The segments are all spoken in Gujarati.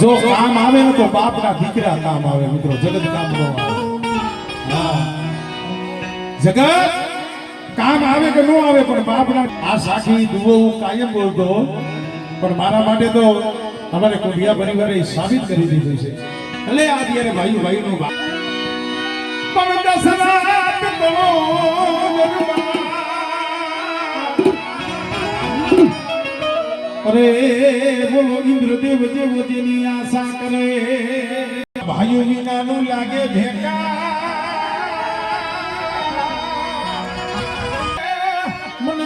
જો કામ આવે ને તો બાપના દીકરા કામ આવે મિત્રો, જગત કામ ન આવે. હા, જગત કામ આવે કે ન આવે પણ બાપના. આ સાખી દુઓ હું કાયમ બોલતો, પણ મારા માટે તો અમારે કોડિયા પરિવારે સાબિત કરી દીધું છે. એટલે આ ત્યારે ભાઈ ભાઈનો પણ દશરથ તો અરે બોલો ઇન્દ્રદેવ જેવો જેની આશા કરે, ભાઈઓ વિનાનું લાગે ભેકા. મને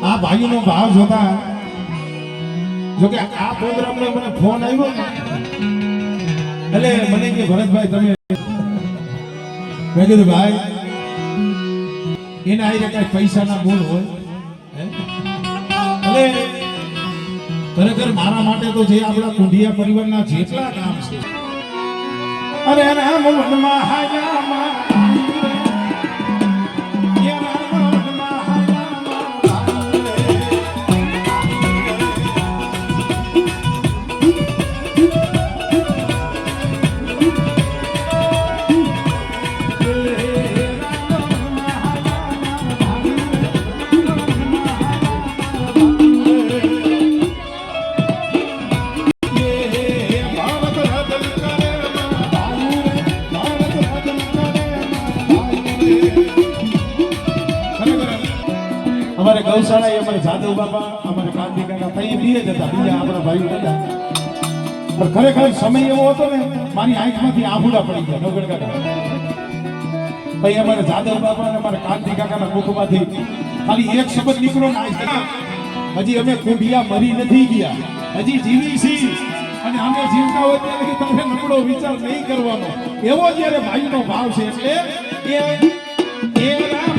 આ ભાઈનો ભાવ જોતા, જોકે આ પ્રોગ્રામ નો મને ફોન આવ્યો એટલે મને કે ભરતભાઈ તમે, મેં કીધું ભાઈ એના આઈને કઈ પૈસાના મૂળ હોય એટલે ખરેખર મારા માટે તો જે આપણા કુંડિયા પરિવારના જેટલા કામ છે, અરે રામ વનમાં હાયામાં અમારે ગૌશાળા અમારે જાદવ બાપા અમારે કાંતિ કાકા તઈ બે જ હતા, બીજા આપણા ભાઈઓ હતા. પણ ખરેખર સમય એવો હતો ને મારી આંખમાંથી આંબુડા પડી ગયા. નવગઢ કાકા પછી અમારે જાદવ બાપા અને અમારે કાંતિ કાકાના મુખમાંથી ખાલી એક શબ્દ નીકળો ને હજી અમે કુંડિયા મરી નથી ગયા, હજી જીવી છીએ અને અમે જીવતા હોય ત્યારે તમે નબળો વિચાર નહીં કરવાનો, એવો જ્યારે ભાઈનો ભાવ છે. એટલે એ રામ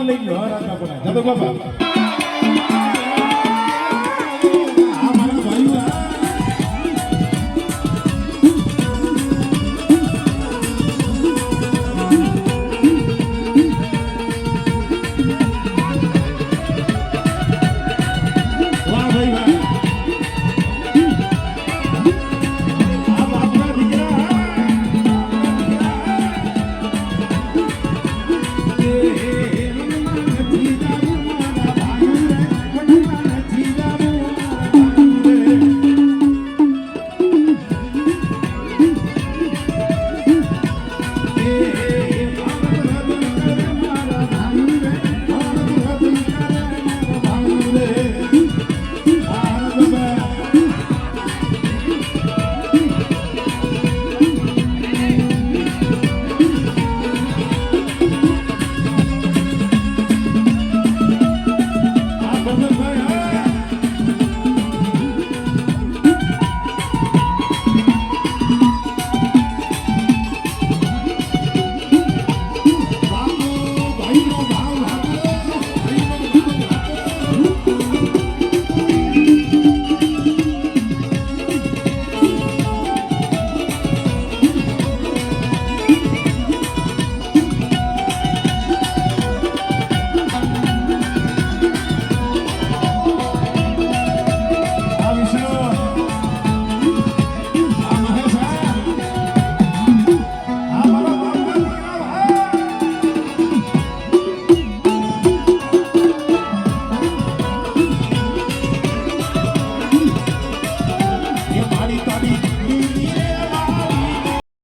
લઈ લો, જાદવ બાપા